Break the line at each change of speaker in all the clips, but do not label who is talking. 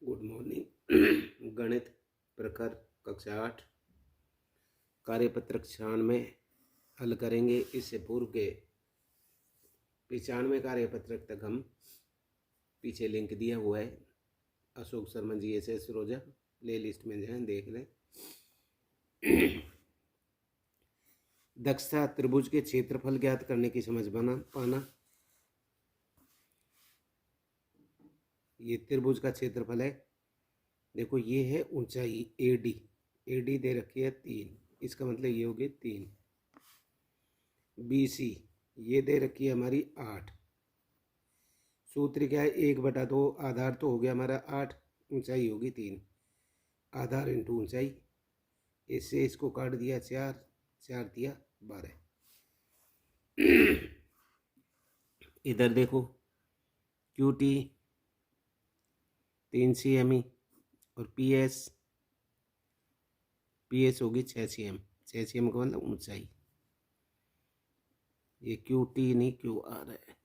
Good morning. गणित प्रकर कक्षा 8 कार्यपत्रक 96 हल करेंगे। इससे पूर्व के 95 कार्यपत्रक तक हम पीछे लिंक दिया हुआ है। अशोक शर्मा जी एस रोजा प्ले लिस्ट में जाएं, देख लें। दक्षता त्रिभुज के क्षेत्रफल ज्ञात करने की समझ पाना। ये त्रिभुज का क्षेत्रफल है। देखो ये है ऊंचाई एडी, एडी दे रखी है 3, इसका मतलब ये होगी 3। BC ये दे रखी है हमारी 8। सूत्र क्या है, 1/2 आधार तो हो गया हमारा 8, ऊंचाई होगी 3, आधार इंटू ऊंचाई। इससे इसको काट दिया 4, 4 दिया 12। इधर देखो QT 3 cm और PS होगी 6 cm। 6 cm का मतलब ऊंचाई। ये QT नहीं QR है।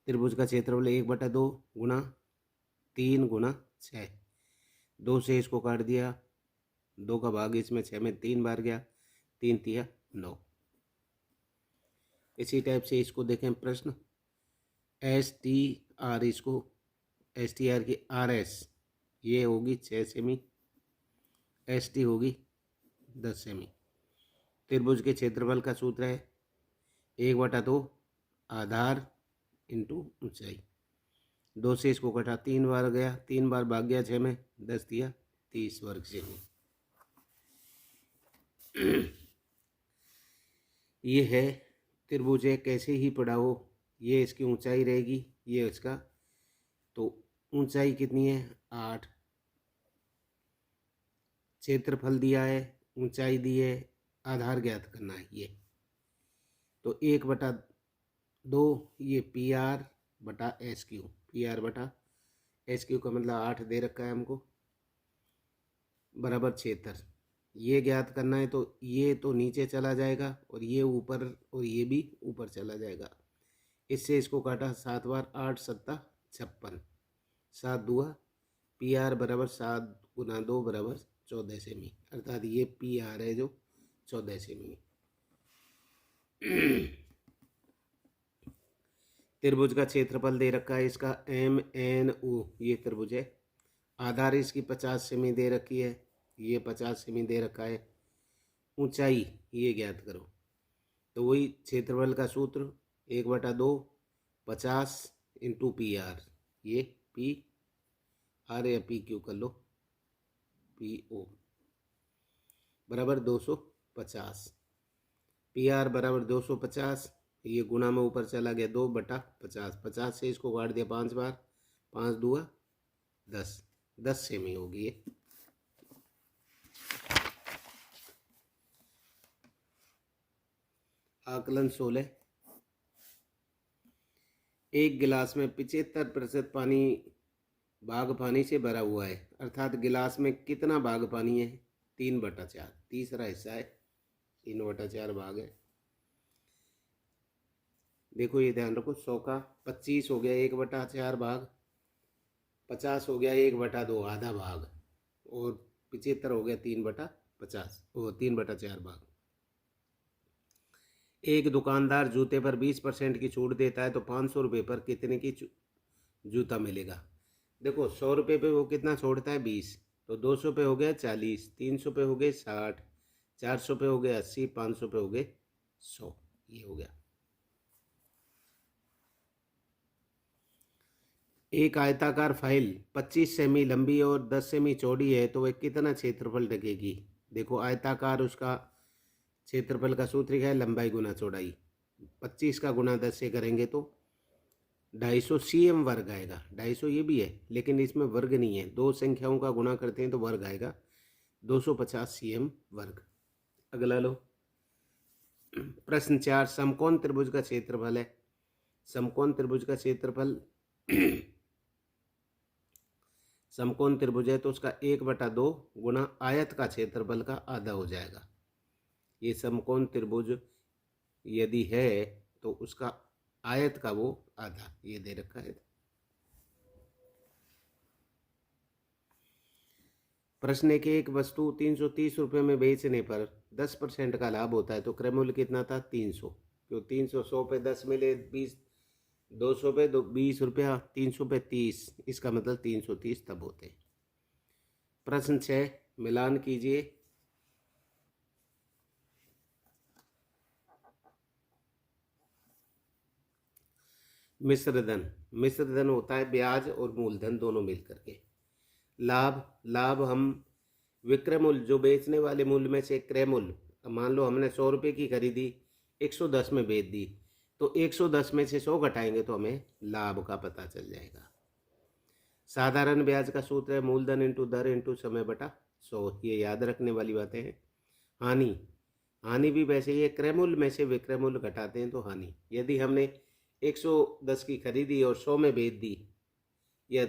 त्रिभुज का क्षेत्रफल 1/2 गुणा 3 गुणा 6। 2 से इसको काट दिया, 2 का भाग इसमें 6 में 3 बार गया, 3 तिया 9। इसी टाइप से इसको देखें प्रश्न। STR, इसको STR की RS ये होगी 6 सेमी, ST होगी 10 सेमी। त्रिभुज के क्षेत्रफल का सूत्र है 1/2 आधार इंटू ऊंचाई। 2 से इसको कटा, 3 बार गया, 3 बार भाग गया 6 में, 10 दिया 30 वर्ग सेमी। ये है त्रिभुज है, कैसे ही पढ़ा हो। ये इसकी ऊंचाई रहेगी, ये इसका, तो ऊंचाई कितनी है 8, क्षेत्रफल दिया है, ऊंचाई दी है, आधार ज्ञात करना है। ये तो 1/2 ये PR/SQ, PR/SQ का मतलब 8 दे रखा है हमको, बराबर 76। ये ज्ञात करना है तो ये तो नीचे चला जाएगा और ये ऊपर, और ये भी ऊपर चला जाएगा। इससे इसको काटा 7 बार, 8 7 56, 7 दूआ PR बराबर 7 गुना 2 बराबर 14 सेमी, अर्थात ये PR है जो 14 सेमी। त्रिभुज का क्षेत्रफल दे रखा है इसका MNO, ये त्रिभुज है। आधार इसकी 50 सेमी दे रखी है, ये 50 सेमी दे रखा है। ऊंचाई ये ज्ञात करो, तो वही क्षेत्रफल का सूत्र 1/2 50 इंटू PR, ये PR या PQ कर लो, PO बराबर 250। PR बराबर 250, ये गुना में ऊपर चला गया 2/50। 50 से इसको काट दिया 5 बार, 5 दूआ 10, 10 सेमी होगी ये। आकलन 16। एक गिलास में 75% पानी, भाग पानी से भरा हुआ है, अर्थात गिलास में कितना भाग पानी है 3/4, तीसरा हिस्सा है 3/4 भाग है। देखो ये ध्यान रखो, 100 का 25 हो गया 1/4 भाग, 50 हो गया 1/2 आधा भाग, और 75 हो गया 3/50 वो 3/4 भाग। एक दुकानदार जूते पर 20% की छूट देता है तो 500 रुपये पर कितने की जूता मिलेगा। देखो 100 रुपये पे वो कितना छोड़ता है 20, तो 200 पे हो गया 40, 300 पे हो गए 60, 400 पे हो गए 80, 500 पे हो गए 100, ये हो गया। एक आयताकार फाइल 25 सेमी लंबी और 10 सेमी चौड़ी है तो वह कितना क्षेत्रफल ढकेगी। देखो आयताकार, उसका क्षेत्रफल का सूत्र क्या है, लंबाई गुना चौड़ाई। 25 का गुना 10 से करेंगे तो 250 cm वर्ग आएगा। 250 ये भी है लेकिन इसमें वर्ग नहीं है, दो संख्याओं का गुणा करते हैं तो वर्ग आएगा, 250 cm वर्ग। अगला लो प्रश्न 4, समकोण त्रिभुज का क्षेत्रफल है। समकोण त्रिभुज का क्षेत्रफल समकोण त्रिभुज है तो उसका 1/2 गुणा आयत का क्षेत्रफल का आधा हो जाएगा। ये समकोण त्रिभुज यदि है तो उसका आयत का वो आधा, ये दे रखा है। प्रश्न है कि एक वस्तु 330 रुपये में बेचने पर 10% का लाभ होता है तो क्रय मूल्य कितना था 300। क्यों 300, 100 पे 10 मिले 20, 200 पे 20 रुपया, 300 पे 30, इसका मतलब 330 तब होते हैं। प्रश्न 6 मिलान कीजिए। मिश्र धन होता है ब्याज और मूलधन दोनों मिलकर के। लाभ हम विक्रय मूल्य जो बेचने वाले मूल्य में से क्रय मूल्य, मान लो हमने 100 रुपये की खरीदी 110 में बेच दी, तो 110 में से 100 घटाएंगे तो हमें लाभ का पता चल जाएगा। साधारण ब्याज का सूत्र है मूलधन इंटू दर इंटू समय बटा 100, ये याद रखने वाली बातें हैं। हानि भी वैसे ही है, क्रय मूल्य में से विक्रय मूल्य घटाते हैं तो हानि। यदि हमने 110 की खरीदी और 100 में बेच दी, या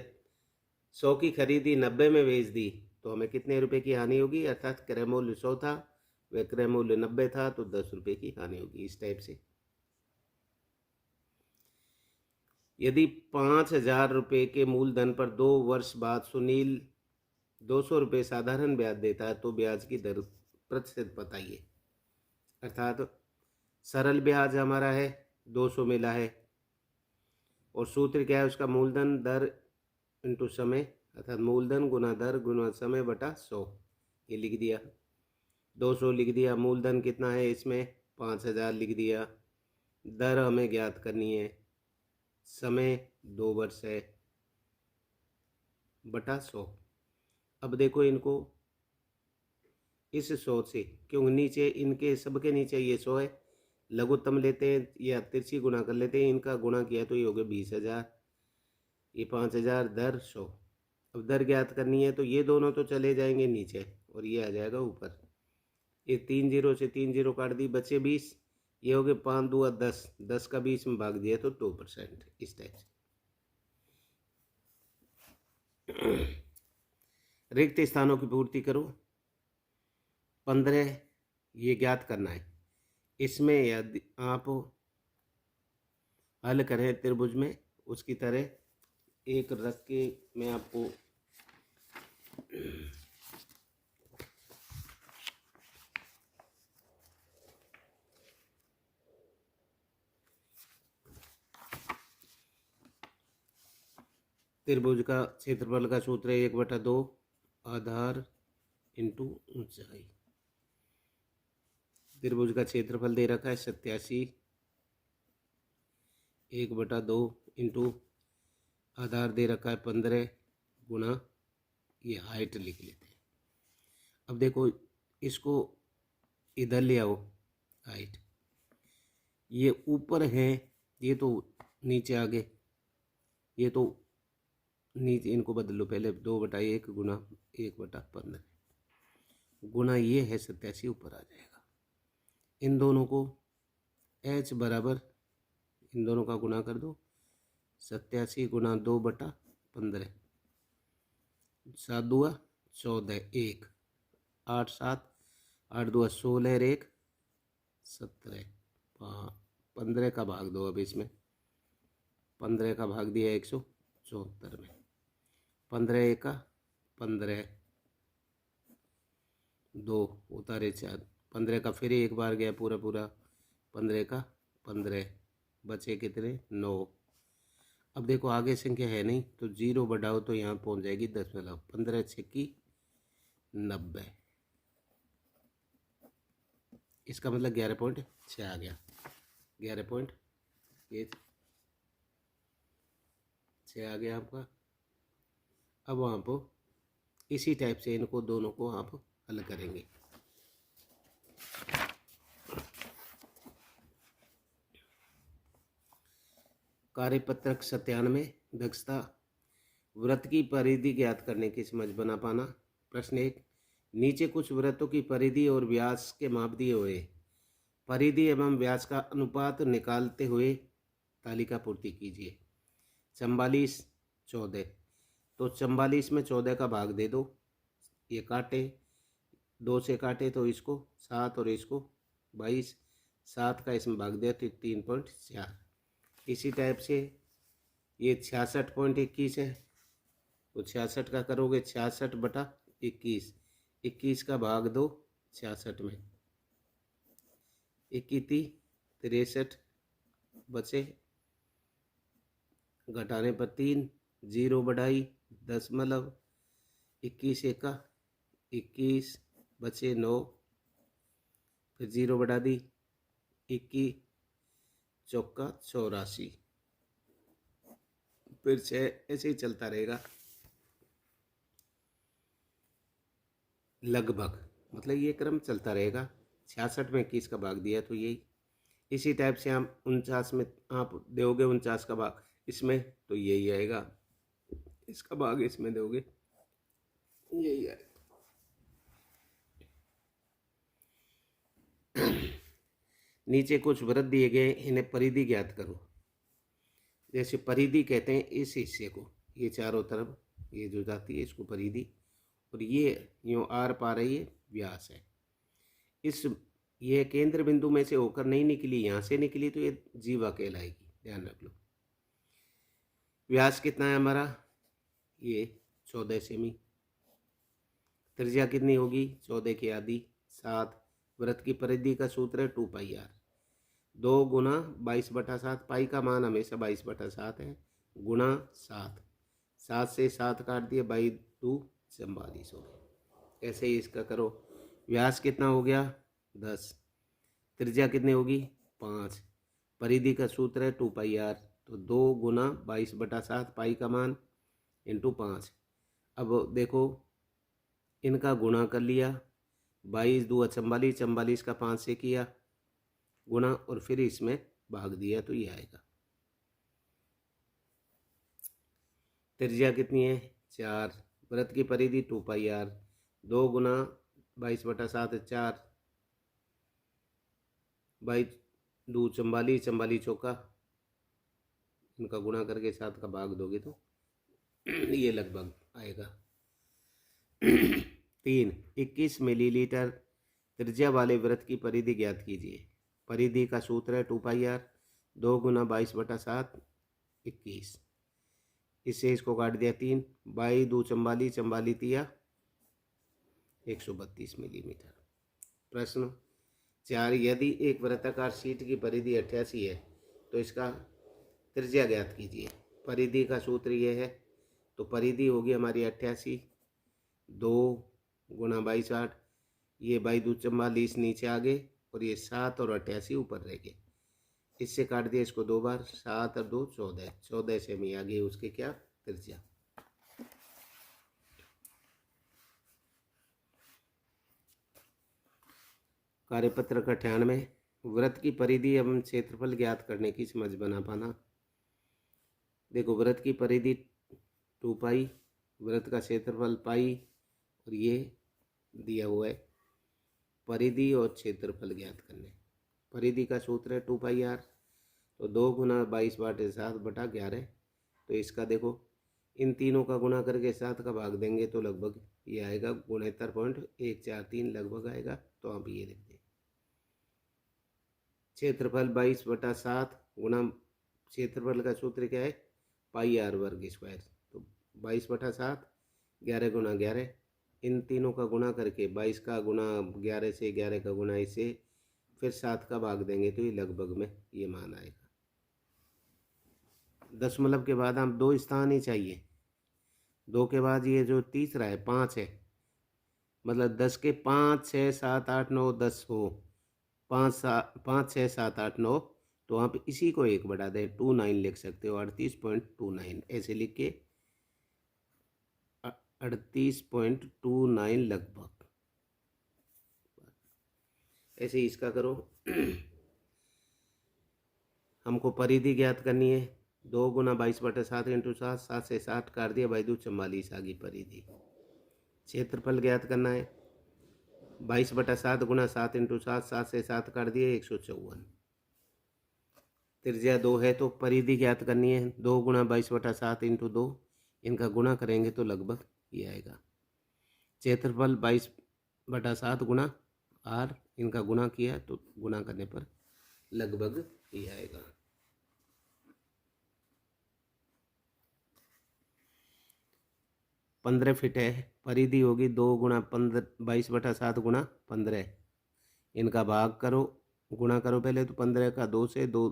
100 की खरीदी 90 में बेच दी, तो हमें कितने रुपए की हानि होगी, अर्थात क्रय मूल्य 100 था, विक्रय मूल्य 90 था, तो 10 रुपये की हानि होगी। इस टाइप से यदि 5,000 रुपये के मूलधन पर 2 वर्ष बाद सुनील 200 रुपये साधारण ब्याज देता है तो ब्याज की दर प्रतिशत बताइए। अर्थात सरल ब्याज हमारा है 200 मिला है, और सूत्र क्या है उसका, मूलधन दर इंटू समय, अर्थात मूलधन गुना दर गुना समय बटा 100, ये लिख दिया। 200 लिख दिया, मूलधन कितना है इसमें 5,000 लिख दिया, दर हमें ज्ञात करनी है, समय 2 वर्ष है, बटा 100। अब देखो इनको इस 100 से, क्यों नीचे इनके सबके नीचे ये 100 है, लघुत्तम लेते हैं या तिरछी गुणा कर लेते हैं, इनका गुणा किया तो ये हो गया 20,000, ये 5,000, दर 100। अब दर ज्ञात करनी है तो ये दोनों तो चले जाएंगे नीचे और ये आ जाएगा ऊपर। ये 3 जीरो से 3 जीरो काट दी, बचे 20, ये हो गए 5 दूआ 10, 10 का 20 में भाग दिया तो 2%। इस टाइप से रिक्त स्थानों की पूर्ति करो। 15 ये ज्ञात करना है। इसमें यदि आप हल करें त्रिभुज में उसकी तरह एक रख के मैं आपको त्रिभुज का क्षेत्रफल का सूत्र है 1/2 आधार इंटू ऊंचाई। त्रिभुज का क्षेत्रफल दे रखा है 87, 1/2 इंटू आधार दे रखा है 15 गुना ये हाइट लिख लेते हैं। अब देखो इसको इधर ले आओ, हाइट ये ऊपर है, ये तो नीचे आ गए, ये तो नीचे, इनको बदलो पहले 2/1 गुना 1/15 गुना ये है 87 ऊपर आ जाएगा। इन दोनों को h बराबर इन दोनों का गुना कर दो, 87 गुना 2/15, 7 दुआ 14, 1 8 7 8 दुआ 16, 1 17, 15 का भाग दो। अब इसमें 15 का भाग दिया 174 में, 15 1 15, 2 उतारे 4, 15 का फिर एक बार गया पूरा पूरा, 15 का 15, बचे कितने 9। अब देखो आगे संख्या है नहीं तो 0 बढ़ाओ तो यहाँ पहुँच जाएगी 10,000, 15 6 90, इसका मतलब 11.6 आ गया, 11.6 आ गया आपका। अब आप इसी टाइप से इनको दोनों को आप हल करेंगे। कार्यपत्रक 97 दक्षता वृत्त की परिधि ज्ञात करने की समझ बना पाना। प्रश्न 1, नीचे कुछ वृत्तों की परिधि और व्यास के माप दिए हुए, परिधि एवं व्यास का अनुपात निकालते हुए तालिका पूर्ति कीजिए। 44 14, तो 44 में 14 का भाग दे दो, ये काटे 2 से काटे तो इसको 7 और इसको 22, 7 का इसमें भाग दिया तो 3.4। इसी टाइप से ये 66.21 है, तो 66 का करोगे 66/1 21, 21 का भाग दो 66 में, 21 63 बचे, घटाने पर 3, 0 बढ़ाई 10, 21 एका 21 बचे 9, फिर 0 बढ़ा दी, 21 चौका 84, फिर 6, ऐसे ही चलता रहेगा लगभग, मतलब ये क्रम चलता रहेगा। 66 में 21 का भाग दिया तो यही, इसी टाइप से हम 49 में आप दोगे 49 का भाग इसमें तो यही आएगा, इसका भाग इसमें दोगे यही आएगा। नीचे कुछ वृत्त दिए गए, इन्हें परिधि ज्ञात करो। जैसे परिधि कहते हैं इस हिस्से को, ये चारों तरफ ये जो जाती है इसको परिधि, और ये यूँ आर पार है ये व्यास है। इस ये केंद्र बिंदु में से होकर नहीं निकली, यहाँ से निकली तो ये जीवा कहलाएगी, ध्यान रख लो। व्यास कितना है हमारा, ये 14 सेमी। त्रिज्या कितनी होगी, 14 की आधी 7। वृत्त की परिधि का सूत्र है 2πr, 2 गुना 22/7, पाई का मान हमेशा 22/7 है, गुणा 7, 7 से 7 काट दिए, 2 44 हो गए। ऐसे ही इसका करो। व्यास कितना हो गया 10, त्रिज्या कितनी होगी 5, परिधि का सूत्र है 2πr, तो 2 गुना 22/7 पाई का मान इंटू 5। अब देखो इनका गुणा कर लिया, 22 2 44, 44 का 5 से किया गुणा और फिर इसमें भाग दिया तो ये आएगा। त्रिज्या कितनी है 4, वृत्त की परिधि 2πr, 2 गुना 22/7 4, 22 2 44, 44 चौका, इनका गुणा करके 7 का भाग दोगे तो ये लगभग आएगा। 3 21 मिलीलीटर त्रिज्या वाले वृत्त की परिधि ज्ञात कीजिए। परिधि का सूत्र है 2πr, 2 गुना 22/7 21, इससे इसको काट दिया 3, 22 2 44, 44 तिया 132 मिलीमीटर। प्रश्न 4, यदि एक वृत्ताकार शीट की परिधि 88 है तो इसका त्रिज्या ज्ञात कीजिए। परिधि का सूत्र ये है, तो परिधि होगी हमारी 88, 2 गुना 22 8, ये 22 2 44 नीचे आ गए और ये 7 और 88 ऊपर रह गए, इससे काट दिया इसको 2 बार, 7 और 2 14, 14 सेमी आ गई उसके क्या त्रिज्या। कार्यपत्र 98, वृत्त की परिधि एवं क्षेत्रफल ज्ञात करने की समझ बना पाना। देखो वृत्त की परिधि 2π, वृत्त का क्षेत्रफल पाई और ये दिया हुआ है, परिधि और क्षेत्रफल ज्ञात करने। परिधि का सूत्र है 2πr, तो 2 गुना 22/7/11, तो इसका देखो इन तीनों का गुणा करके 7 का भाग देंगे तो लगभग ये आएगा 69.143 लगभग आएगा, तो आप ये लिख दें। क्षेत्रफल 22/7 गुना क्षेत्रफल का सूत्र क्या है πr², तो 22/7 11 गुना 11, इन तीनों का गुणा करके 22 का गुणा 11 से 11 का गुणा इसे फिर 7 का भाग देंगे तो ये लगभग में ये मान आएगा। दशमलव के बाद हम 2 स्थान ही चाहिए, 2 के बाद ये जो तीसरा है 5 है, मतलब 10 के 5 6 7 8 9 10 हो, 5 6 7 8 9, तो आप इसी को 1 बढ़ा दें, 29 लिख सकते हो, 38.29 ऐसे लिख के 38.29 लगभग, ऐसे इसका करो। हमको परिधि ज्ञात करनी है, 2 गुना 22/7 इंटू 7, 7 से 7 काट दिया, 22 44 आ गई परिधि। क्षेत्रफल ज्ञात करना है, 22/7 गुना 7 इंटू 7, 7 से 7 काट दिए 154। त्रिज्या 2 है तो परिधि ज्ञात करनी है, 2 गुना 22/7 इंटू 2, इनका गुणा करेंगे तो लगभग ये आएगा। क्षेत्रफल 22/7 गुना r, इनका गुणा किया तो गुणा करने पर लगभग ये आएगा। 15 फिट है। परिधि होगी 2 × 15 22/7 × 15। इनका भाग करो, गुणा करो पहले तो 15 का 2 से 2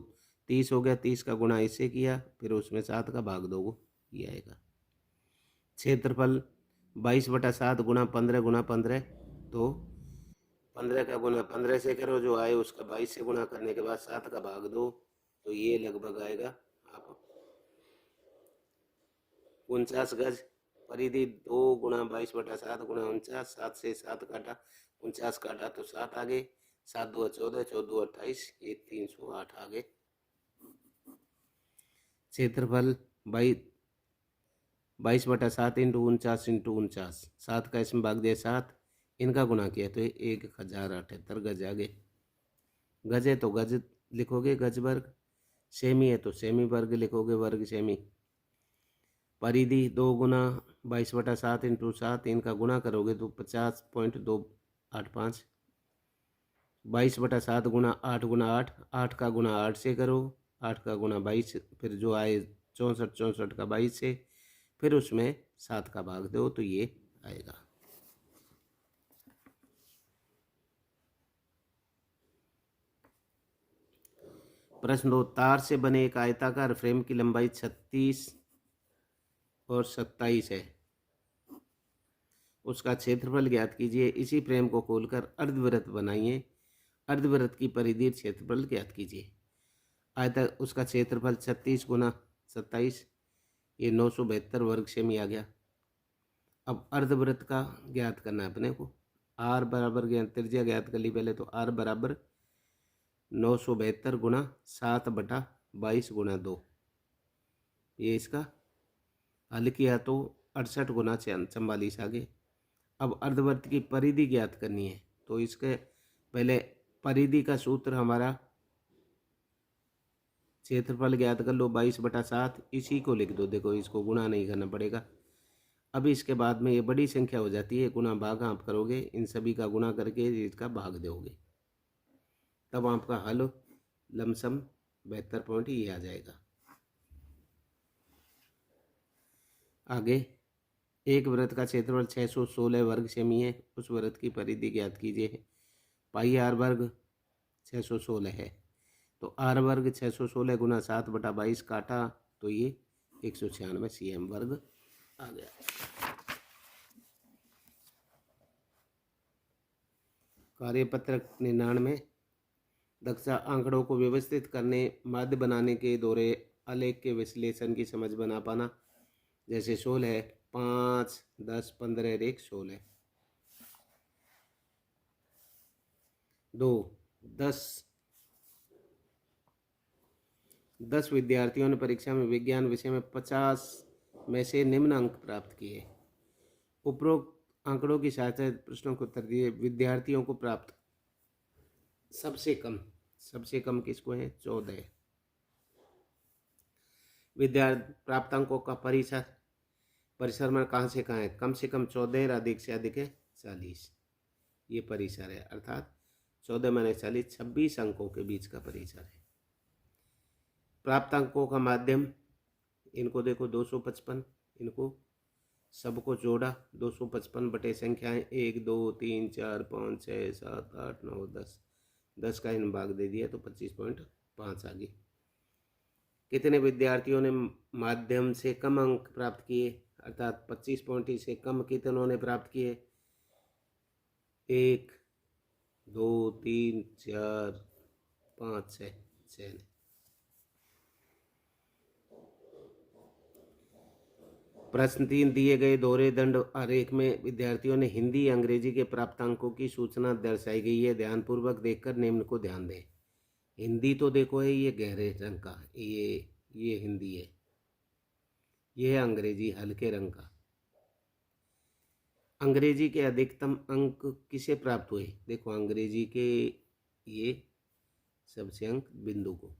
30 हो गया, 30 का गुणा इससे किया, फिर उसमें 7 का भाग दो, ये आएगा। क्षेत्रफल 22/7 × 15 तो 15 का गुणा 15 से करो, जो आए उसका 22 से गुणा करने के बाद 7 का भाग दो, तो ये लगभग आएगा आप 49 गज। परिधि 2 × 22/7 × 49, 7 से 7 काटा, 49 काटा तो 7 आ गए, 7 2 14, 14 2 28, ये 308 आ गए। क्षेत्रफल 22/7 × 49 × 49, 7 का इसमें भाग दिया 7, इनका गुणा किया तो 1078 गज आ गए। गज है तो गज लिखोगे गज वर्ग, सेमी है तो सेमी वर्ग लिखोगे, वर्ग सेमी। परिधि 2 × 22/7 × 7, इनका गुणा करोगे तो 50.285। 22/7 × 8 × 8, 8 का गुणा 8 से करो, 8 का गुणा 22, फिर जो आए 64 का 22 से, फिर उसमें 7 का भाग दो तो ये आएगा। प्रश्न 2, तार से बने एक आयताकार फ्रेम की लंबाई 36 और 27 है, उसका क्षेत्रफल ज्ञात कीजिए। इसी फ्रेम को खोलकर अर्धवृत्त बनाइए, अर्धवृत्त की परिधि क्षेत्रफल ज्ञात कीजिए। आयतक उसका क्षेत्रफल 36 × 27, ये 972 वर्ग सेमी आ गया। अब अर्धवृत्त का ज्ञात करना है अपने को। आर बराबर ज्ञात, त्रिज्या ज्ञात कर ली पहले, तो आर बराबर 972 × 7/22 × 2, ये इसका हल किया तो 68 × 44 आ गए। अब अर्धवृत्त की परिधि ज्ञात करनी है, तो इसके पहले परिधि का सूत्र हमारा क्षेत्रफल ज्ञात कर लो 22/7, इसी को लिख दो, देखो इसको गुणा नहीं करना पड़ेगा। अब इसके बाद में ये बड़ी संख्या हो जाती है, गुणा भाग आप करोगे, इन सभी का गुणा करके इसका भाग दोगे, तब आपका हल लमसम 72 पॉइंट ये आ जाएगा। आगे, एक वृत्त का क्षेत्रफल 616 वर्ग सेमी है, उस वृत्त की परिधि ज्ञात कीजिए। पाई आर वर्ग 616 है, तो आर वर्ग 616 × 7/22 काटा तो ये 196 cm वर्ग आ गया। कार्यपत्रक 99, दक्षा आंकड़ों को व्यवस्थित करने, माध्य बनाने के दौरे आलेख के विश्लेषण की समझ बना पाना। जैसे 16 है, 5 10 15 1 16, 2 10 विद्यार्थियों ने परीक्षा में विज्ञान विषय में 50 में से निम्न अंक प्राप्त किए। उपरोक्त आंकड़ों की सहायता से प्रश्नों को उत्तर दिए। विद्यार्थियों को प्राप्त सबसे कम किसको है? 14। विद्यार्थी प्राप्त अंकों का परिसर में कहाँ से कहाँ है? कम से कम 14 और अधिक से अधिक है 40, ये परिसर है, अर्थात 14 - 40 26 अंकों के बीच का परिसर है। प्राप्त अंकों का माध्यम, इनको देखो 255, इनको सबको जोड़ा 255 बटे संख्याएं 1 2 3 4 5 6 7 8 9 10, 10 का इन भाग दे दिया तो 25.5 आ गई। कितने विद्यार्थियों ने माध्यम से कम अंक प्राप्त किए, अर्थात 25 पॉइंट से कम कितनों ने प्राप्त किए? 1 2 3 4 5 6 ने। प्रश्न 3, दिए गए दोहरे दंड आरेख में विद्यार्थियों ने हिंदी अंग्रेजी के प्राप्तांकों की सूचना दर्शाई गई है। ध्यानपूर्वक देखकर निम्न को ध्यान दें। हिंदी तो देखो है ये गहरे रंग का, ये हिंदी है, ये है अंग्रेजी हल्के रंग का। अंग्रेजी के अधिकतम अंक किसे प्राप्त हुए? देखो अंग्रेजी के ये सबसे अंक बिंदु को।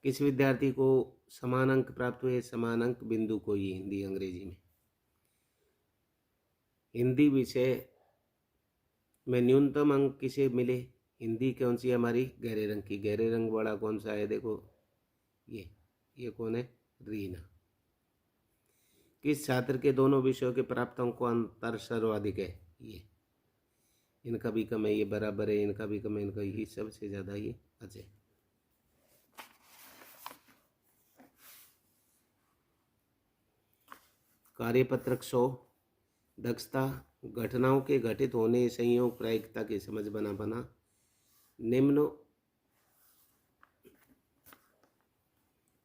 किस विद्यार्थी को समान अंक प्राप्त हुए? समान अंक बिंदु को ही हिंदी अंग्रेजी में। हिंदी विषय में न्यूनतम अंक किसे मिले? हिंदी कौन सी है हमारी? गहरे रंग की। गहरे रंग वाला कौन सा है? देखो ये कौन है? रीना। किस छात्र के दोनों विषयों के प्राप्त अंक को अंतर सर्वाधिक है? ये इनका भी कम है, ये बराबर है, इनका भी कम है, इनका ही सबसे ज़्यादा ये अजय। कार्यपत्रक 100 दक्षता घटनाओं के घटित होने संयोग प्रायिकता की समझ बना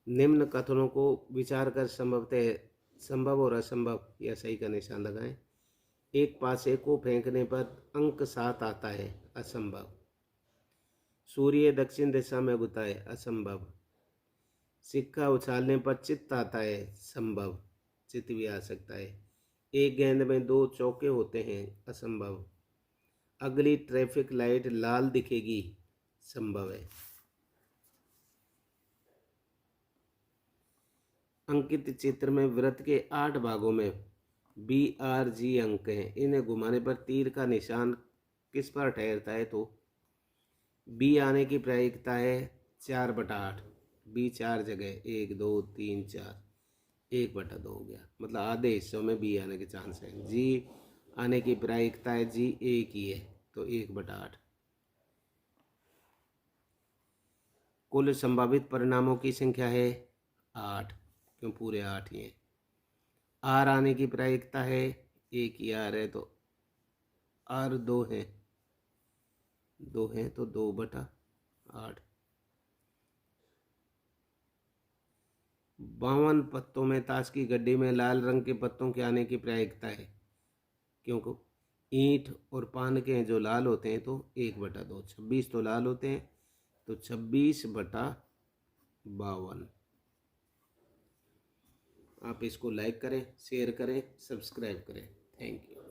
निम्न कथनों को विचार कर संभव और असंभव या सही का निशान लगाएं। एक पासे को फेंकने पर अंक 7 आता है, असंभव। सूर्य दक्षिण दिशा में उगता है, असंभव। सिक्का उछालने पर चित्त आता है, संभव। चित्त भी आ सकता है। एक गेंद में 2 चौके होते हैं, असंभव। अगली ट्रैफिक लाइट लाल दिखेगी, संभव है। अंकित चित्र में वृत्त के 8 भागों में BRG अंक हैं। इन्हें घुमाने पर तीर का निशान किस पर ठहरता है? तो B आने की प्रायिकता है 4/8। B 4 जगह, 1 2 3 4, 1/2 हो गया, मतलब आधे हिस्सों में B आने के चांस है। G आने की प्रायिकता है G 1 ही है, तो 1/8। कुल संभावित परिणामों की संख्या है 8, क्यों पूरे 8 ही हैं। R आने की प्रायिकता है 1 ही R है, तो R 2 है, 2 है तो 2/8। 52 पत्तों में ताश की गड्डी में लाल रंग के पत्तों के आने की प्रायिकता है, क्योंकि ईंट और पान के जो लाल होते हैं तो 1/2। 26 तो लाल होते हैं, तो 26/52। आप इसको लाइक करें, शेयर करें, सब्सक्राइब करें। Thank you.